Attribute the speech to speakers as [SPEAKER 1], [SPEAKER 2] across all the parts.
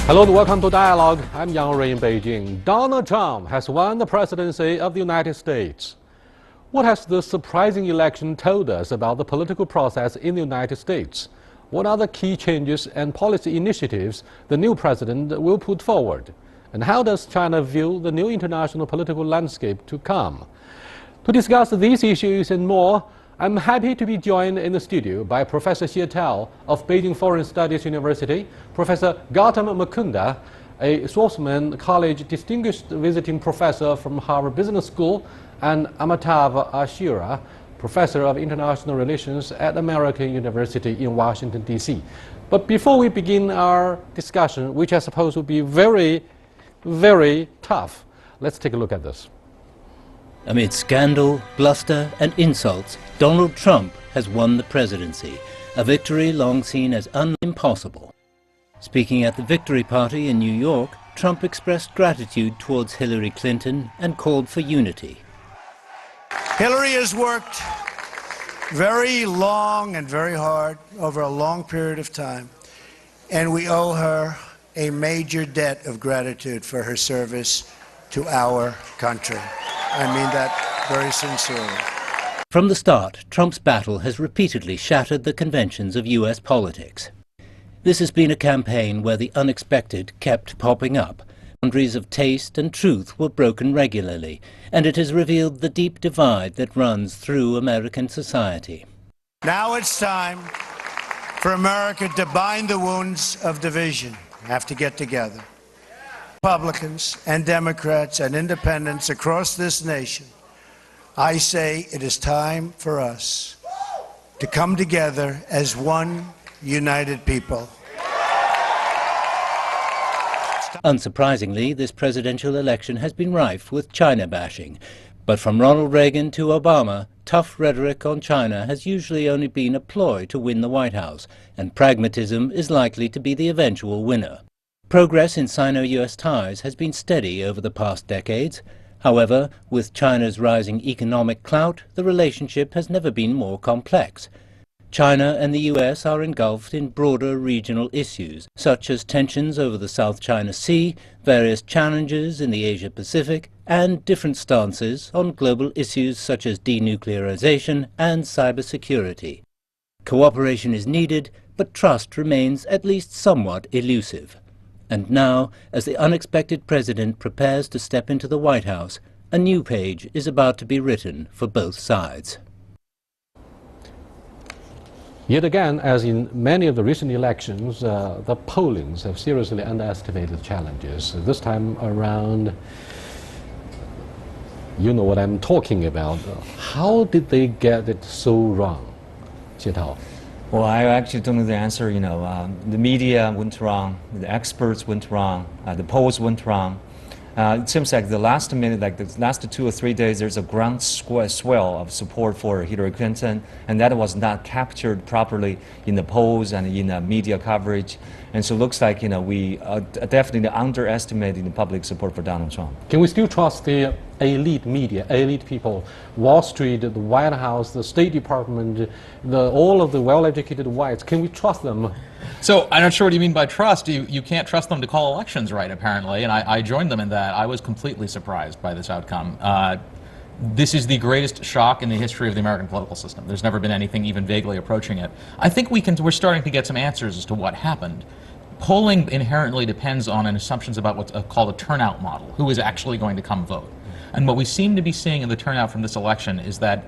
[SPEAKER 1] Hello and welcome to Dialogue. I'm Yang Rui in Beijing. Donald Trump has won the presidency of the United States. What has this surprising election told us about the political process in the United States? What are the key changes and policy initiatives the new president will put forward? And how does China view the new international political landscape to come? To discuss these issues and more, I'm happy to be joined in the studio by Professor Xie Tao of Beijing Foreign Studies University, Professor Gautam Mukunda, a Schwarzman College Distinguished Visiting Professor from Harvard Business School, and Amitav Ashira, Professor of International Relations at American University in Washington, D.C. But before we begin our discussion, which I suppose will be very, very tough, let's take a look at this.
[SPEAKER 2] Amid scandal, bluster and insults, Donald Trump has won the presidency, a victory long seen as impossible. Speaking at the victory party in New York, Trump expressed gratitude towards Hillary Clinton and called for unity.
[SPEAKER 3] Hillary has worked very long and very hard over a long period of time, and we owe her a major debt of gratitude for her service to our country. I mean that very sincerely.
[SPEAKER 2] From the start, Trump's battle has repeatedly shattered the conventions of U.S. politics. This has been a campaign where the unexpected kept popping up. Boundaries of taste and truth were broken regularly, and it has revealed the deep divide that runs through American society.
[SPEAKER 3] Now it's time for America to bind the wounds of division. We have to get together. Republicans and Democrats and independents across this nation, I say it is time for us to come together as one united people.
[SPEAKER 2] Unsurprisingly, this presidential election has been rife with China bashing. But from Ronald Reagan to Obama, tough rhetoric on China has usually only been a ploy to win the White House, and pragmatism is likely to be the eventual winner. Progress in Sino-US ties has been steady over the past decades. However, with China's rising economic clout, the relationship has never been more complex. China and the US are engulfed in broader regional issues, such as tensions over the South China Sea, various challenges in the Asia-Pacific, and different stances on global issues such as denuclearization and cybersecurity. Cooperation is needed, but trust remains at least somewhat elusive. And now, as the unexpected president prepares to step into the White House, a new page is about to be written for both sides.
[SPEAKER 1] Yet again, as in many of the recent elections, the pollings have seriously underestimated the challenges. This time around, you know what I'm talking about. How did they get it so wrong? Xie Tao.
[SPEAKER 4] Well, I actually don't know the answer. The media went wrong, the experts went wrong, the polls went wrong. It seems like the last 2 or 3 days, there's a groundswell of support for Hillary Clinton, and that was not captured properly in the polls and in the media coverage. And so it looks like we are definitely underestimating the public support for Donald Trump.
[SPEAKER 1] Can we still trust the elite media, elite people, Wall Street, the White House, the State Department, all of the well-educated whites? Can we trust them?
[SPEAKER 5] So I'm not sure what you mean by trust. You can't trust them to call elections right, apparently, and I joined them in that. I was completely surprised by this outcome. This is the greatest shock in the history of the American political system. There's never been anything even vaguely approaching it. I think we're starting to get some answers as to what happened. Polling inherently depends on assumptions about what's called a turnout model, who is actually going to come vote. And what we seem to be seeing in the turnout from this election is that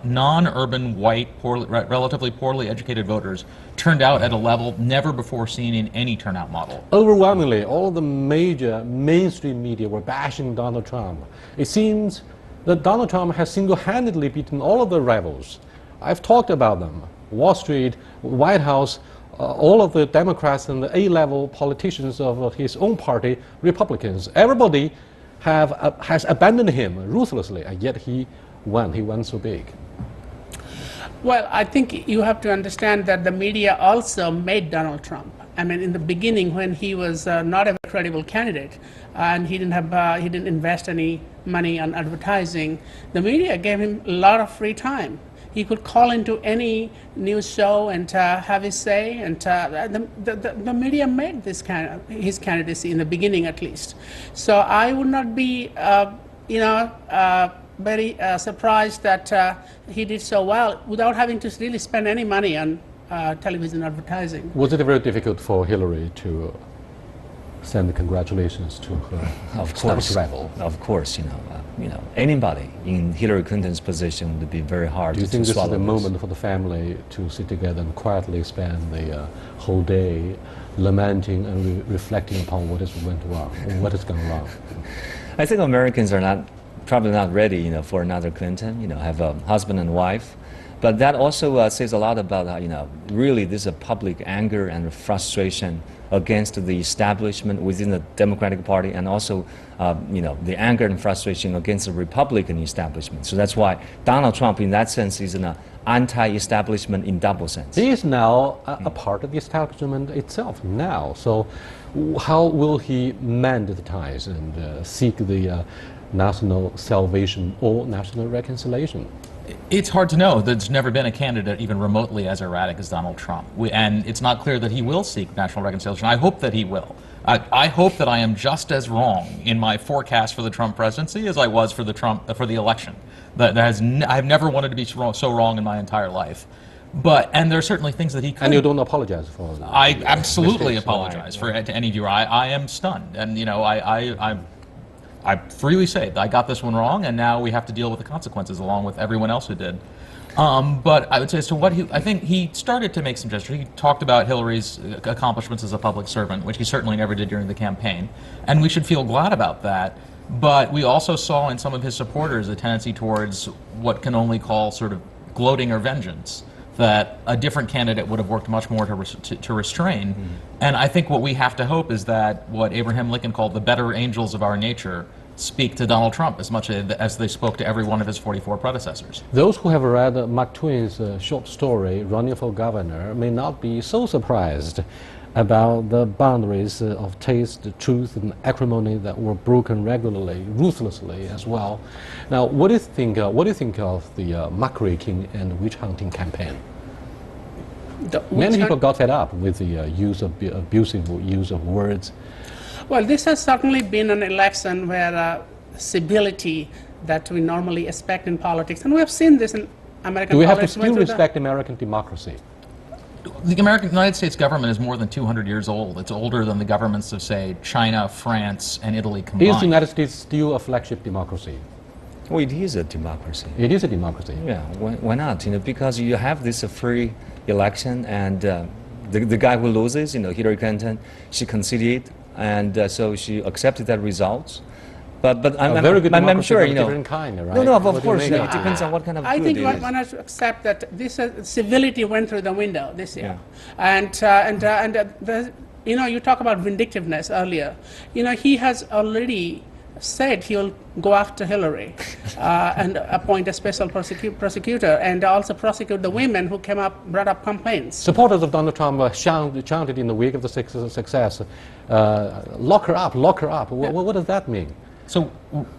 [SPEAKER 5] non-urban, white, relatively poorly educated voters turned out at a level never before seen in any turnout model.
[SPEAKER 1] Overwhelmingly, all of the major mainstream media were bashing Donald Trump. It seems that Donald Trump has single-handedly beaten all of the rivals. I've talked about them. Wall Street, White House, all of the Democrats and the A-level politicians of his own party, Republicans. Everybody has abandoned him ruthlessly, and yet he won. He won so big.
[SPEAKER 6] Well, I think you have to understand that the media also made Donald Trump. I mean, in the beginning, when he was not a credible candidate, and he didn't invest any money on advertising, the media gave him a lot of free time. He could call into any news show and have his say, and the media made his candidacy in the beginning, at least. So I would not be, very surprised that he did so well without having to really spend any money on television advertising.
[SPEAKER 1] Was it very difficult for Hillary to send congratulations to her rival?
[SPEAKER 4] Of course, anybody in Hillary Clinton's position would be very hard to swallow.
[SPEAKER 1] Do you think this is the moment for the family to sit together and quietly spend the whole day lamenting and reflecting upon what has went wrong, what has gone wrong?
[SPEAKER 4] I think Americans are probably not ready, for another Clinton. Have a husband and wife. But that also says a lot about, really this is a public anger and frustration against the establishment within the Democratic Party, and also, the anger and frustration against the Republican establishment. So that's why Donald Trump, in that sense, is an anti-establishment in double sense.
[SPEAKER 1] He is now a part of the establishment itself now. So how will he mend the ties and seek the national salvation or national reconciliation?
[SPEAKER 5] It's hard to know. There's never been a candidate even remotely as erratic as Donald Trump. And it's not clear that he will seek national reconciliation. I hope that he will. I hope that I am just as wrong in my forecast for the Trump presidency as I was for the election. I've never wanted to be so wrong in my entire life. And there are certainly things that he could.
[SPEAKER 1] And you don't apologize for that?
[SPEAKER 5] I absolutely apologize to any viewer. I am stunned. And, I freely say that I got this one wrong, and now we have to deal with the consequences along with everyone else who did. But I would say as to I think he started to make some gestures. He talked about Hillary's accomplishments as a public servant, which he certainly never did during the campaign. And we should feel glad about that. But we also saw in some of his supporters a tendency towards what can only call sort of gloating or vengeance, that a different candidate would have worked much more to restrain. And I think what we have to hope is that what Abraham Lincoln called the better angels of our nature speak to Donald Trump as much as they spoke to every one of his 44 predecessors.
[SPEAKER 1] Those who have read Mark Twain's short story, Running for Governor, may not be so surprised about the boundaries of taste, truth, and acrimony that were broken regularly, ruthlessly as well. Now, what do you think of the muckraking and witch-hunting campaign? Many people got fed up with the abusive use of words.
[SPEAKER 6] Well, this has certainly been an election where civility that we normally expect in politics, and we have seen this in American politics.
[SPEAKER 1] Do we have to still respect American democracy?
[SPEAKER 5] The United States government is more than 200 years old. It's older than the governments of, say, China, France, and Italy combined.
[SPEAKER 1] Is the United States still a flagship democracy?
[SPEAKER 4] Well, it is a democracy.
[SPEAKER 1] It is a democracy.
[SPEAKER 4] Yeah, why not? Because you have this free election, and the guy who loses, Hillary Clinton, she conceded, and so she accepted that result. But I'm sure,
[SPEAKER 1] different kind, right?
[SPEAKER 4] No, of course, it depends on what kind of
[SPEAKER 6] I
[SPEAKER 4] good
[SPEAKER 6] think
[SPEAKER 4] it
[SPEAKER 6] one
[SPEAKER 4] is.
[SPEAKER 6] has to accept that this civility went through the window this year.
[SPEAKER 4] Yeah.
[SPEAKER 6] You talk about vindictiveness earlier. He has already said he'll go after Hillary and appoint a special prosecutor and also prosecute the women who brought up complaints.
[SPEAKER 1] Supporters of Donald Trump chanted in the week of the success, lock her up, lock her up. What does that mean?
[SPEAKER 5] So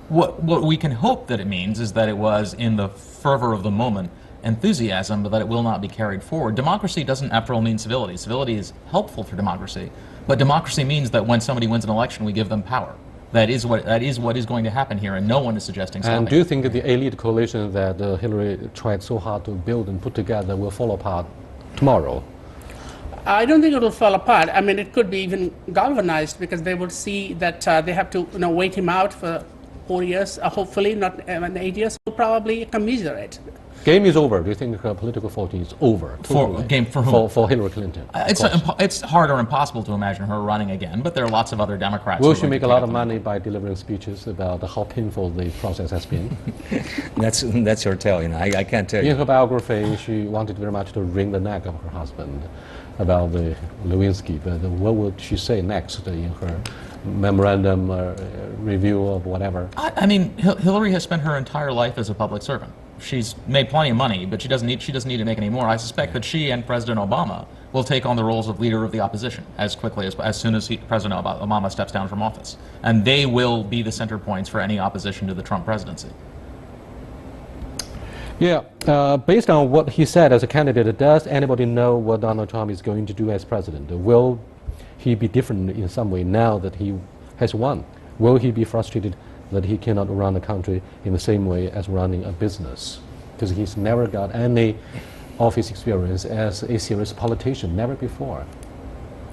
[SPEAKER 5] what we can hope that it means is that it was in the fervor of the moment enthusiasm, but that it will not be carried forward. Democracy doesn't, after all, mean civility. Civility is helpful for democracy, but democracy means that when somebody wins an election, we give them power. That is what is going to happen here, and no one is suggesting something.
[SPEAKER 1] And do you think that the elite coalition that Hillary tried so hard to build and put together will fall apart tomorrow?
[SPEAKER 6] I don't think it will fall apart. I mean, it could be even galvanized because they will see that they have to wait him out for 4 years, hopefully not 8 years, will probably commiserate.
[SPEAKER 1] Game is over. Do you think political fortune is over? For Hillary Clinton?
[SPEAKER 5] It's hard or impossible to imagine her running again, but there are lots of other Democrats.
[SPEAKER 1] Will she make a lot of money by delivering speeches about how painful the process has been?
[SPEAKER 4] That's your tell. I can't tell you.
[SPEAKER 1] In her biography, she wanted very much to wring the neck of her husband about the Lewinsky, but what would she say next in her memorandum review of whatever?
[SPEAKER 5] I mean, Hillary has spent her entire life as a public servant. She's made plenty of money, but she doesn't need to make any more. I suspect that she and President Obama will take on the roles of leader of the opposition as soon as President Obama steps down from office, and they will be the center points for any opposition to the Trump presidency.
[SPEAKER 1] Yeah, based on what he said as a candidate, does anybody know what Donald Trump is going to do as president? Will he be different in some way now that he has won? Will he be frustrated that he cannot run the country in the same way as running a business? Because he's never got any office experience as a serious politician, never before.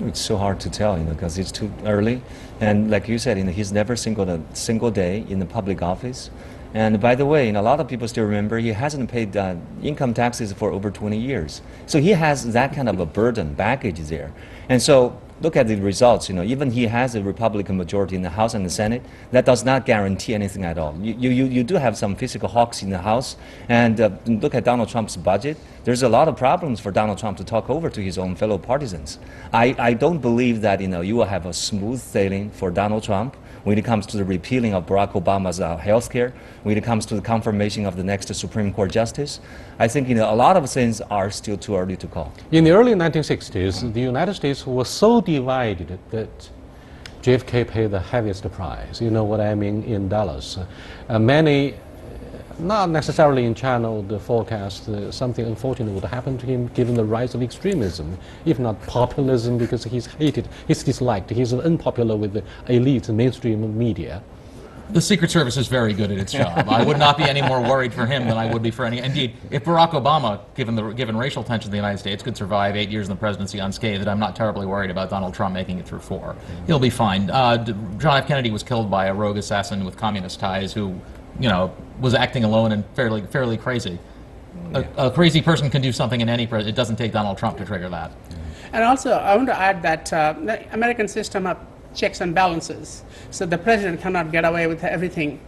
[SPEAKER 4] It's so hard to tell, because it's too early. And like you said, he's never a single day in the public office. And by the way, a lot of people still remember he hasn't paid income taxes for over 20 years. So he has that kind of a burden, baggage there. And so look at the results. Even he has a Republican majority in the House and the Senate. That does not guarantee anything at all. You do have some physical hawks in the House. And look at Donald Trump's budget. There's a lot of problems for Donald Trump to talk over to his own fellow partisans. I don't believe that you will have a smooth sailing for Donald Trump when it comes to the repealing of Barack Obama's health care, when it comes to the confirmation of the next Supreme Court justice. I think a lot of things are still too early to call.
[SPEAKER 1] In the early 1960s, the United States was so divided that JFK paid the heaviest price. You know what I mean, in Dallas. Many, not necessarily in China, the forecast something unfortunate would happen to him given the rise of extremism, if not populism, because he's hated, he's disliked, he's unpopular with the elite mainstream media.
[SPEAKER 5] The Secret Service is very good at its job. I would not be any more worried for him than I would be for any. Indeed, if Barack Obama, given racial tension in the United States, could survive 8 years in the presidency unscathed, I'm not terribly worried about Donald Trump making it through 4. He'll be fine. John F. Kennedy was killed by a rogue assassin with communist ties who, was acting alone and fairly crazy. A crazy person can do something in any president. It doesn't take Donald Trump to trigger that.
[SPEAKER 6] And also, I want to add that the American system of checks and balances. So the president cannot get away with everything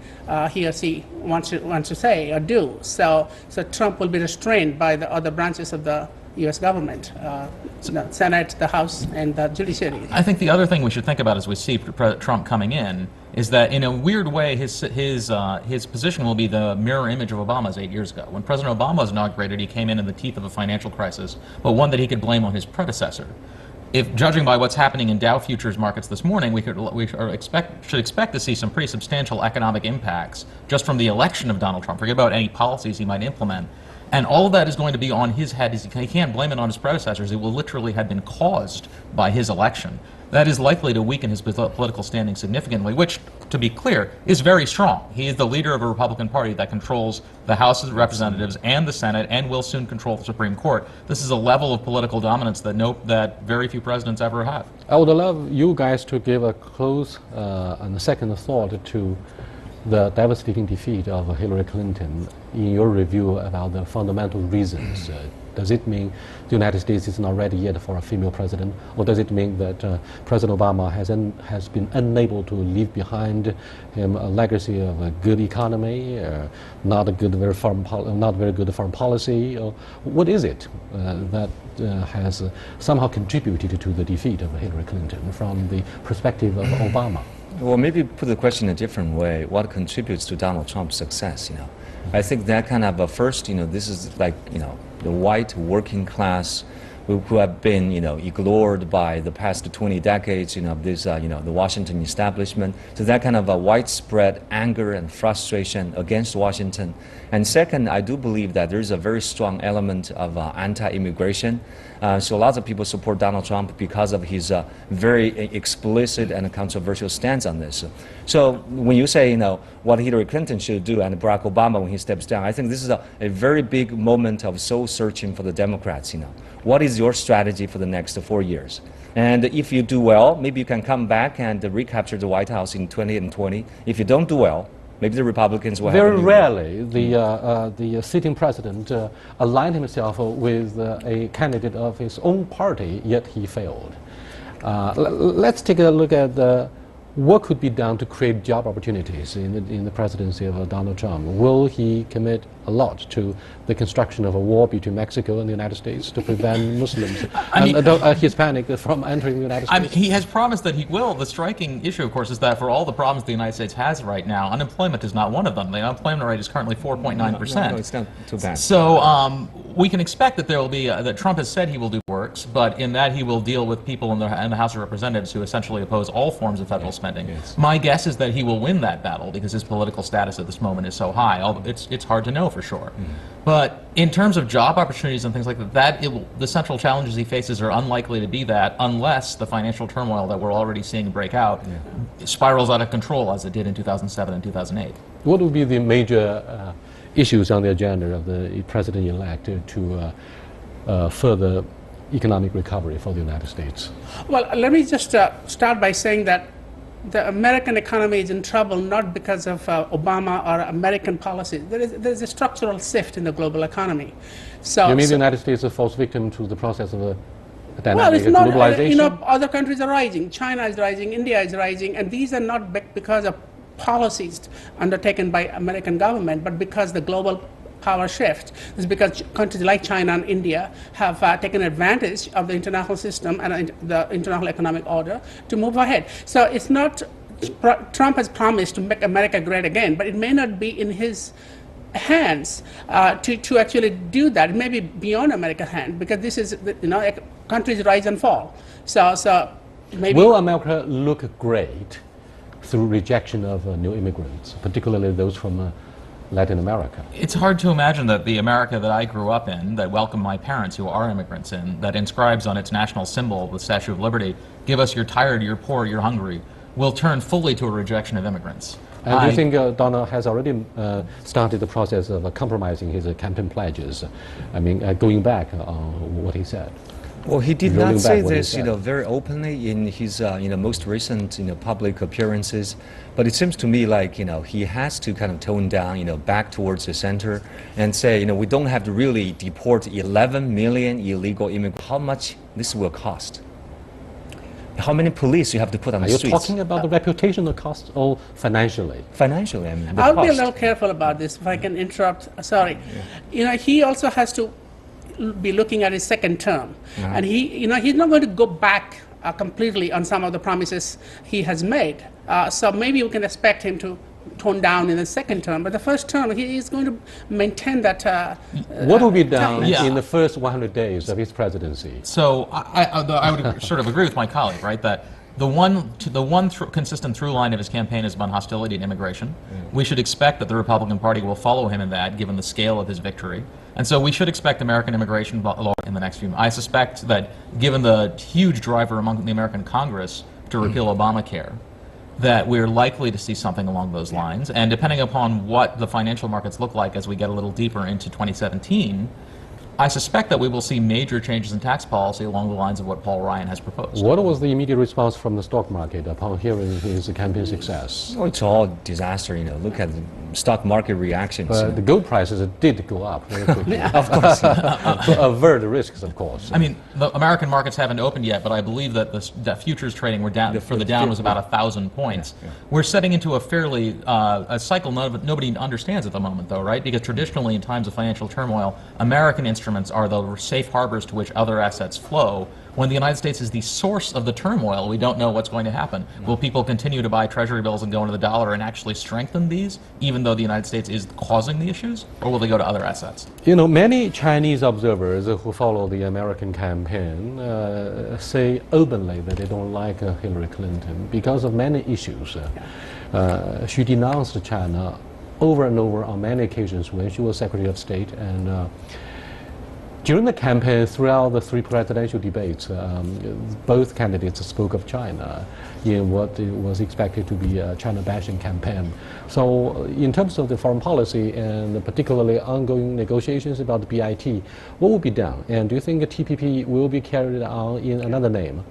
[SPEAKER 6] he or she wants to say or do. So Trump will be restrained by the other branches of the U.S. government, the Senate, the House, and the judiciary.
[SPEAKER 5] I think the other thing we should think about as we see Trump coming in is that, in a weird way, his position will be the mirror image of Obama's 8 years ago. When President Obama was inaugurated, he came in the teeth of a financial crisis, but one that he could blame on his predecessor. If, judging by what's happening in Dow futures markets this morning, we should expect to see some pretty substantial economic impacts just from the election of Donald Trump. Forget about any policies he might implement. And all of that is going to be on his head. He can't blame it on his predecessors. It will literally have been caused by his election. That is likely to weaken his political standing significantly, which, to be clear, is very strong. He is the leader of a Republican Party that controls the House of Representatives and the Senate and will soon control the Supreme Court. This is a level of political dominance that very few presidents ever have.
[SPEAKER 1] I would love you guys to give a close and a second thought to the devastating defeat of Hillary Clinton in your review about the fundamental reasons. Does it mean the United States is not ready yet for a female president, or does it mean that President Obama has been unable to leave behind him a legacy of a good economy, not very good foreign policy? Or what is it that has somehow contributed to the defeat of Hillary Clinton from the perspective of Obama?
[SPEAKER 4] Well, maybe put the question in a different way. What contributes to Donald Trump's success? I think that kind of first, this is like, the white working class who have been, ignored by the past 20 decades, this, the Washington establishment. So that kind of a widespread anger and frustration against Washington. And second, I do believe that there's a very strong element of anti-immigration. So lots of people support Donald Trump because of his very explicit and controversial stance on this. So when you say, what Hillary Clinton should do and Barack Obama when he steps down, I think this is a very big moment of soul searching for the Democrats. What is your strategy for the next 4 years? And if you do well, maybe you can come back and recapture the White House in 2020. If you don't do well, maybe the Republicans will have
[SPEAKER 1] very rarely the sitting president aligned himself with a candidate of his own party, yet he failed. Let's take a look at what could be done to create job opportunities in the presidency of Donald Trump. Will he commit a lot to the construction of a wall between Mexico and the United States to prevent Muslims and Hispanic from entering the United States?
[SPEAKER 5] He has promised that he will. The striking issue, of course, is that for all the problems the United States has right now, unemployment is not one of them. The unemployment rate is currently 4.9%.
[SPEAKER 4] No, it's not too bad.
[SPEAKER 5] So we can expect that there will be that Trump has said he will do works, but in that he will deal with people in the House of Representatives who essentially oppose all forms of federal spending. spending.
[SPEAKER 4] Yes.
[SPEAKER 5] My guess is that he will win that battle because his political status at this moment is so high. Although it's hard to know for sure. But in terms of job opportunities and things like that, the central challenges he faces are unlikely to be that unless the financial turmoil that we're already seeing break out spirals out of control as it did in 2007 and 2008.
[SPEAKER 1] What would be the major issues on the agenda of the president-elect to further economic recovery for the United States?
[SPEAKER 6] Well, let me just start by saying that the American economy is in trouble not because of Obama or American policies. There's a structural shift in the global economy. So,
[SPEAKER 1] You mean the United States is a false victim to the process of
[SPEAKER 6] well,
[SPEAKER 1] dynamic
[SPEAKER 6] it's not.
[SPEAKER 1] globalization?
[SPEAKER 6] Other countries are rising. China is rising. India is rising, and these are not because of policies undertaken by American government, but because the global power shift. This is because countries like China and India have taken advantage of the international system and the international economic order to move ahead. So it's not, Trump has promised to make America great again, but it may not be in his hands to actually do that. It may be beyond America's hand because this is, countries rise and fall. So maybe.
[SPEAKER 1] Will America look great through rejection of new immigrants, particularly those from Latin America?
[SPEAKER 5] It's hard to imagine that the America that I grew up in, that welcomed my parents who are immigrants in, that inscribes on its national symbol, the Statue of Liberty, give us you're tired, you're poor, you're hungry, will turn fully to a rejection of immigrants.
[SPEAKER 1] And do you think Donald has already started the process of compromising his campaign pledges? I mean, going back on what he said.
[SPEAKER 4] Well, he did
[SPEAKER 1] Rolling
[SPEAKER 4] not say
[SPEAKER 1] back what he
[SPEAKER 4] this,
[SPEAKER 1] said.
[SPEAKER 4] very openly in his, most recent, public appearances. But it seems to me like, he has to kind of tone down, back towards the center and say, we don't have to really deport 11 million illegal immigrants. How much this will cost? How many police you have to put on the streets?
[SPEAKER 1] Are you talking about the reputational cost or financially?
[SPEAKER 4] Financially, I mean, the
[SPEAKER 6] I'll
[SPEAKER 4] cost.
[SPEAKER 6] be a little careful about this, if I can interrupt. Sorry. He also has to be looking at his second term. And he's not going to go back completely on some of the promises he has made. So maybe we can expect him to tone down in the second term. But the first term, he is going to maintain that.
[SPEAKER 1] What will be done
[SPEAKER 5] Yeah.
[SPEAKER 1] in the first 100 days of his presidency?
[SPEAKER 5] So I would sort of agree with my colleague, right, that the one consistent through line of his campaign has been hostility to immigration. We should expect that the Republican Party will follow him in that, given the scale of his victory. And so we should expect American immigration law in the next few months. I suspect that given the huge driver among the American Congress to repeal Obamacare, that we're likely to see something along those lines. And depending upon what the financial markets look like as we get a little deeper into 2017, I suspect that we will see major changes in tax policy along the lines of what Paul Ryan has proposed.
[SPEAKER 1] What was the immediate response from the stock market upon hearing his campaign success?
[SPEAKER 4] Oh, it's all disaster, Look at the stock market reactions.
[SPEAKER 1] But the gold prices did go up very quickly.
[SPEAKER 4] Of course.
[SPEAKER 1] To avert the risks, of course.
[SPEAKER 5] I mean, the American markets haven't opened yet, but I believe that the futures trading were down. For the down was about 1,000 points.
[SPEAKER 4] Yeah.
[SPEAKER 5] We're setting into a fairly a cycle nobody understands at the moment, though, right? Because traditionally, in times of financial turmoil, American instruments are the safe harbors to which other assets flow. When the United States is the source of the turmoil, we don't know what's going to happen. Will people continue to buy treasury bills and go into the dollar and actually strengthen these, even though the United States is causing the issues? Or will they go to other assets?
[SPEAKER 1] Many Chinese observers who follow the American campaign say openly that they don't like Hillary Clinton because of many issues. She denounced China over and over on many occasions when she was Secretary of State, and during the campaign, throughout the three presidential debates, both candidates spoke of China in what was expected to be a China-bashing campaign. So in terms of the foreign policy and particularly ongoing negotiations about the BIT, what will be done? And do you think the TPP will be carried on in another name?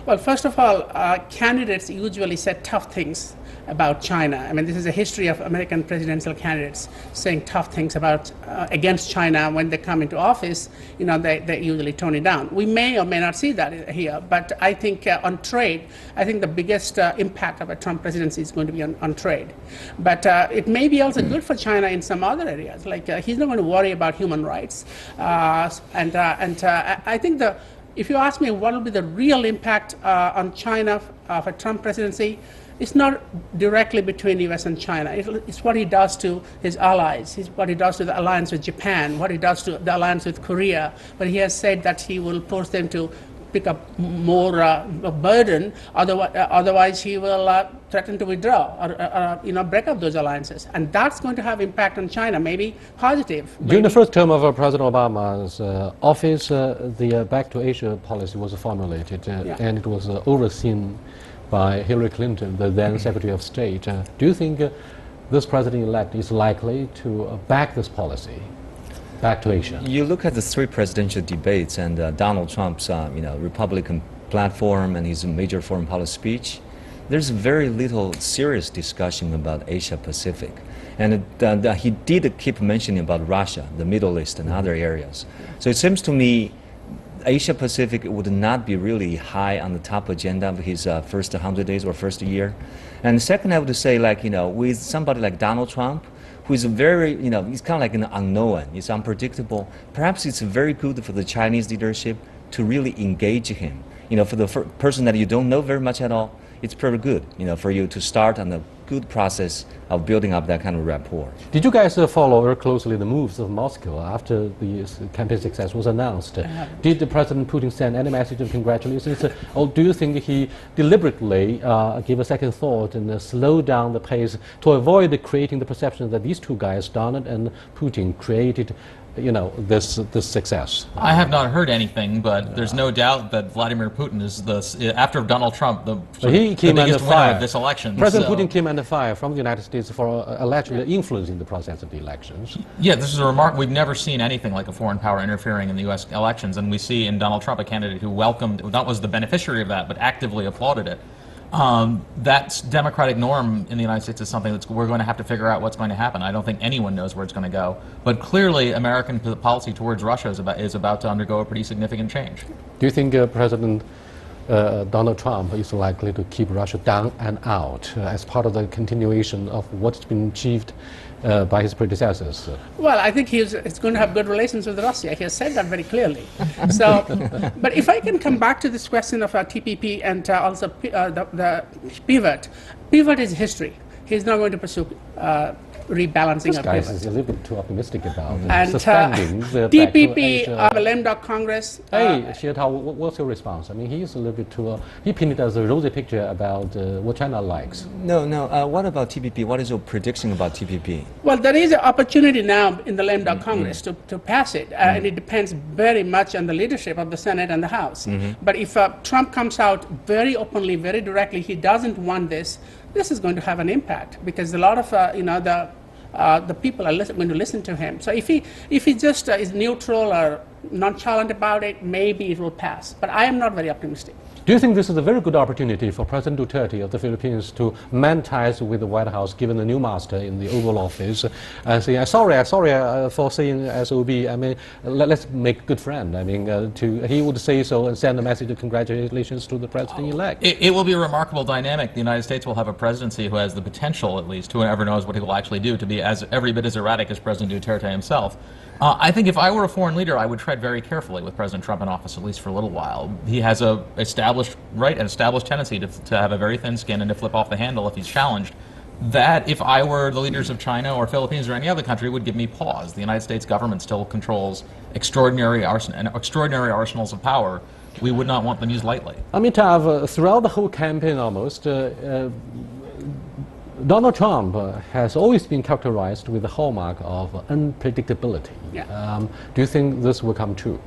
[SPEAKER 6] Well, first of all, candidates usually say tough things about China. I mean, this is a history of American presidential candidates saying tough things about against China when they come into office. They usually tone it down. We may or may not see that here, but I think on trade, I think the biggest impact of a Trump presidency is going to be on trade. But it may be also good for China in some other areas. Like he's not going to worry about human rights, and I think if you ask me what will be the real impact on China of a Trump presidency, it's not directly between the U.S. and China. It's what he does to his allies. It's what he does to the alliance with Japan, what he does to the alliance with Korea. But he has said that he will force them to pick up more burden. Otherwise, he will threaten to withdraw or break up those alliances, and that's going to have impact on China, maybe positive.
[SPEAKER 1] During the first term of President Obama's office, the Back to Asia policy was formulated, and it was overseen by Hillary Clinton, the then Secretary of State. Do you think this president-elect is likely to back this policy? Back to Asia.
[SPEAKER 4] You look at the three presidential debates and Donald Trump's Republican platform and his major foreign policy speech, there's very little serious discussion about Asia Pacific. And he did keep mentioning about Russia, the Middle East and other areas. So it seems to me Asia Pacific would not be really high on the top agenda of his first 100 days or first year. And second, I would say, with somebody like Donald Trump, who is very, he's kind of like an unknown, he's unpredictable. Perhaps it's very good for the Chinese leadership to really engage him. For the person that you don't know very much at all, it's pretty good, for you to start on a good process of building up that kind of rapport.
[SPEAKER 1] Did you guys follow very closely the moves of Moscow after the campaign success was announced? Did the President Putin send any message of congratulations, or do you think he deliberately gave a second thought and slowed down the pace to avoid creating the perception that these two guys, Donald and Putin, created this success?
[SPEAKER 5] I have not heard anything, but there's no doubt that Vladimir Putin is after Donald Trump, the biggest winner of this election.
[SPEAKER 1] President Putin came under fire from the United States for allegedly influencing the process of the elections.
[SPEAKER 5] Yeah, this is a remark. We've never seen anything like a foreign power interfering in the U.S. elections, and we see in Donald Trump a candidate who not was the beneficiary of that, but actively applauded it. That democratic norm in the United States is something that we're going to have to figure out what's going to happen. I don't think anyone knows where it's going to go. But clearly, American policy towards Russia is about to undergo a pretty significant change.
[SPEAKER 1] Do you think President Donald Trump is likely to keep Russia down and out as part of the continuation of what's been achieved by his predecessors?
[SPEAKER 6] Well, I think he's going to have good relations with Russia. He has said that very clearly. So, but if I can come back to this question of TPP and also the pivot. Pivot is history. He's not going to pursue rebalancing of pivot.
[SPEAKER 1] This guy is a little bit too optimistic about
[SPEAKER 6] and
[SPEAKER 1] suspending the
[SPEAKER 6] TPP, the lame duck Congress.
[SPEAKER 1] Hey, Xietao, what's your response? I mean, he's a little bit too, he painted us a rosy picture about what China likes.
[SPEAKER 4] No. What about TPP? What is your prediction about TPP?
[SPEAKER 6] Well, there is an opportunity now in the lame duck Congress to pass it, and it depends very much on the leadership of the Senate and the House. But if Trump comes out very openly, very directly, he doesn't want this is going to have an impact, because a lot of the people are going to listen to him. So if he just is neutral or nonchalant about it, maybe it will pass. But I am not very optimistic.
[SPEAKER 1] Do you think this is a very good opportunity for President Duterte of the Philippines to mend ties with the White House, given the new master in the Oval Office, and say, sorry for saying SOB, I mean, let's make a good friend. I mean, he would say so and send a message of congratulations to the President-elect.
[SPEAKER 5] It will be a remarkable dynamic. The United States will have a presidency who has the potential, at least, whoever knows what he will actually do, to be every bit as erratic as President Duterte himself. I think if I were a foreign leader, I would tread very carefully with President Trump in office, at least for a little while. He has an established tendency to have a very thin skin and to flip off the handle if he's challenged. That, if I were the leaders of China or Philippines or any other country, would give me pause. The United States government still controls extraordinary arsenals of power. We would not want them used lightly.
[SPEAKER 1] Amitav, throughout the whole campaign almost, Donald Trump has always been characterized with the hallmark of unpredictability. Do you think this will come true?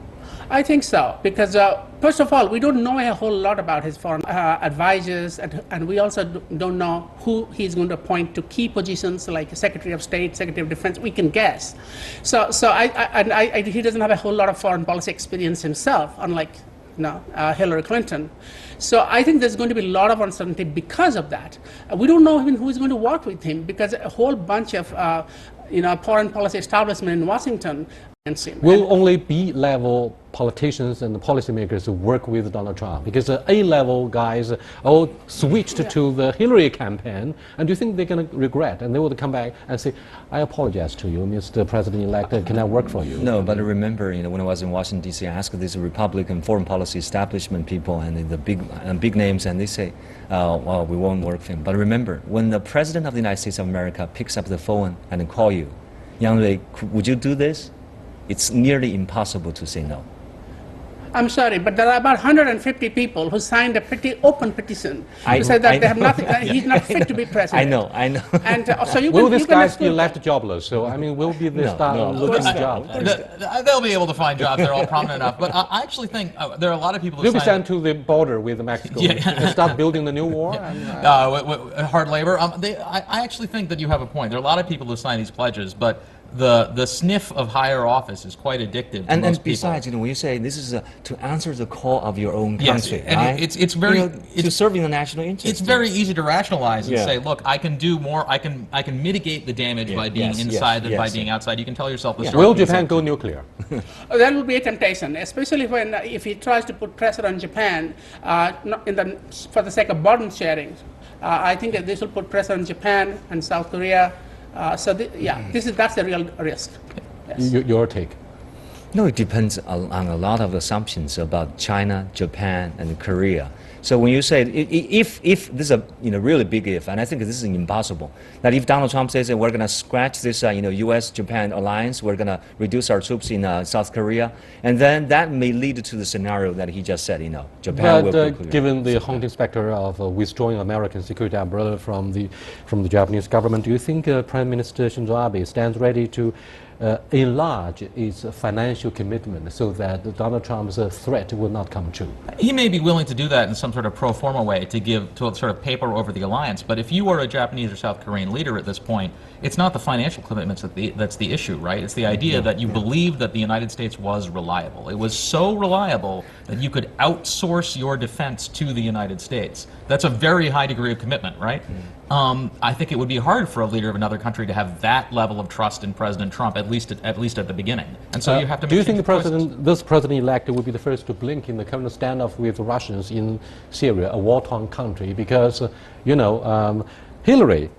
[SPEAKER 6] I think so, because first of all, we don't know a whole lot about his foreign advisors, and we also don't know who he's going to appoint to key positions like Secretary of State, Secretary of Defense. We can guess. So he doesn't have a whole lot of foreign policy experience himself, unlike Hillary Clinton. So I think there's going to be a lot of uncertainty because of that. We don't know even who is going to work with him, because a whole bunch of foreign policy establishment in Washington.
[SPEAKER 1] Will only B-level politicians and policymakers work with Donald Trump? Because A-level guys all switched to the Hillary campaign, and do you think they're going to regret? And they will come back and say, I apologize to you, Mr. President-elect, can I work for you?
[SPEAKER 4] No, but remember, when I was in Washington, D.C., I asked these Republican foreign policy establishment people and the big names, and they say, well, we won't work for him. But remember, when the President of the United States of America picks up the phone and call you, Yang Wei, would you do this? It's nearly impossible to say no.
[SPEAKER 6] I'm sorry, but there are about 150 people who signed a open petition who said that they have nothing. He's not fit to be president.
[SPEAKER 4] I know.
[SPEAKER 6] And so
[SPEAKER 1] will these guys be left jobless? So I mean, will be this looking job?
[SPEAKER 5] They'll be able to find jobs. They're all prominent enough. But I actually think there are a lot of people who
[SPEAKER 1] they'll be sent to the border with Mexico and start building the new war.
[SPEAKER 5] Hard labor. I actually think that you have a point. There are a lot of people who sign these pledges, but the sniff of higher office is quite addictive to most
[SPEAKER 4] and besides,
[SPEAKER 5] people.
[SPEAKER 4] when you say this is to answer the call of your own country,
[SPEAKER 5] yes, and
[SPEAKER 4] right?
[SPEAKER 5] it's very
[SPEAKER 4] to serving the national interest.
[SPEAKER 5] It's very easy to rationalize and say, look, I can do more. I can mitigate the damage by being inside than by being outside. You can tell yourself the story.
[SPEAKER 1] Will Japan go nuclear?
[SPEAKER 6] That will be a temptation, especially when if he tries to put pressure on Japan for the sake of burden sharing. I think that this will put pressure on Japan and South Korea. That's the real risk. Yes.
[SPEAKER 1] Your take?
[SPEAKER 4] No, it depends on a lot of assumptions about China, Japan, and Korea. So when you say if this is a really big if, and I think this is impossible, that if Donald Trump says that we're going to scratch this USJapan Alliance, we're going to reduce our troops in South Korea, and then that may lead to the scenario that he just said, Japan will
[SPEAKER 1] But given the haunting specter of withdrawing American security umbrella from the Japanese government, do you think Prime Minister Shinzo Abe stands ready to enlarge its financial commitment so that Donald Trump's threat will not come true?
[SPEAKER 5] He may be willing to do that in some sort of pro forma way to sort of paper over the alliance. But if you are a Japanese or South Korean leader at this point, it's not the financial commitments that's the issue, right? It's the idea that you believe that the United States was reliable. It was so reliable that you could outsource your defense to the United States. That's a very high degree of commitment, right? I think it would be hard for a leader of another country to have that level of trust in President Trump, at least at the beginning. And so you have to.
[SPEAKER 1] Do you think this president-elect will be the first to blink in the current standoff with the Russians in Syria, a war-torn country? Because Hillary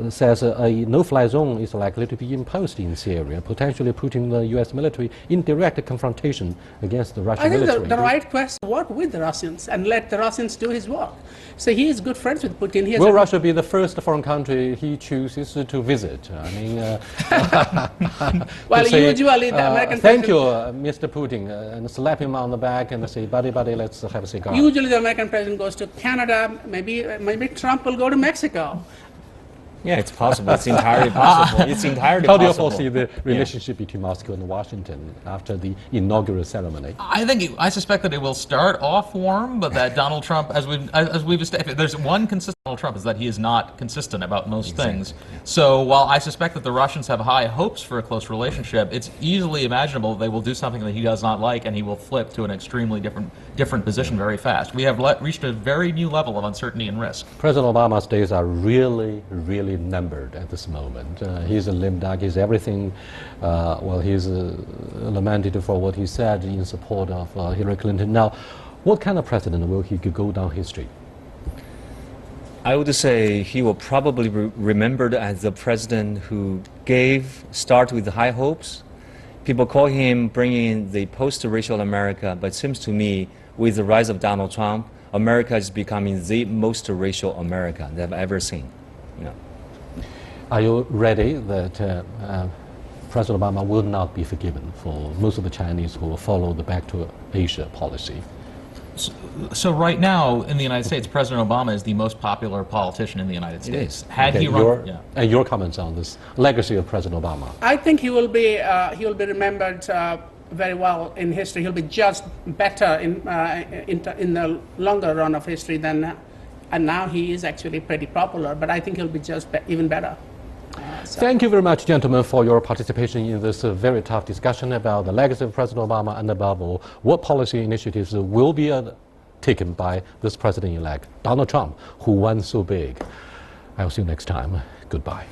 [SPEAKER 1] says a no-fly zone is likely to be imposed in Syria, potentially putting the U.S. military in direct confrontation against the Russian military.
[SPEAKER 6] I think the right quest to work with the Russians and let the Russians do his work. So he is good friends with Putin.
[SPEAKER 1] Will Russia be the first foreign country he chooses to visit? I mean,
[SPEAKER 6] well,
[SPEAKER 1] say,
[SPEAKER 6] usually the American
[SPEAKER 1] thank you, Mr. Putin, and slap him on the back and say, buddy, let's have a cigar.
[SPEAKER 6] Usually the American president goes to Canada. Maybe Trump will go to Mexico.
[SPEAKER 4] Yeah, it's possible. It's entirely possible. It's entirely
[SPEAKER 1] How do you
[SPEAKER 4] possible.
[SPEAKER 1] foresee the relationship between Moscow and Washington after the inaugural ceremony?
[SPEAKER 5] I suspect that it will start off warm, but that Donald Trump, as we've established, there's one consistent Donald Trump is that he is not consistent about most things. So while I suspect that the Russians have high hopes for a close relationship, it's easily imaginable they will do something that he does not like, and he will flip to an extremely different position very fast. We have reached a very new level of uncertainty and risk.
[SPEAKER 1] President Obama's days are really numbered at this moment. He's a lame duck, he's everything. He's lamented for what he said in support of Hillary Clinton. Now, what kind of president will he go down history?
[SPEAKER 4] I would say he will probably be remembered as the president who start with high hopes. People call him bringing the post-racial America, but it seems to me, with the rise of Donald Trump, America is becoming the most racial America that I've ever seen.
[SPEAKER 1] Are you ready that President Obama will not be forgiven for most of the Chinese who will follow the Back to Asia policy?
[SPEAKER 5] So right now in the United States, President Obama is the most popular politician in the United States.
[SPEAKER 1] Had he run, and your comments on this legacy of President Obama? I
[SPEAKER 6] think he will be remembered very well in history. He'll be judged better in the longer run of history than. And now he is actually pretty popular, but I think he'll be judged even better.
[SPEAKER 1] Thank you very much, gentlemen, for your participation in this very tough discussion about the legacy of President Obama and, above all, what policy initiatives will be taken by this president-elect, Donald Trump, who won so big. I'll see you next time. Goodbye.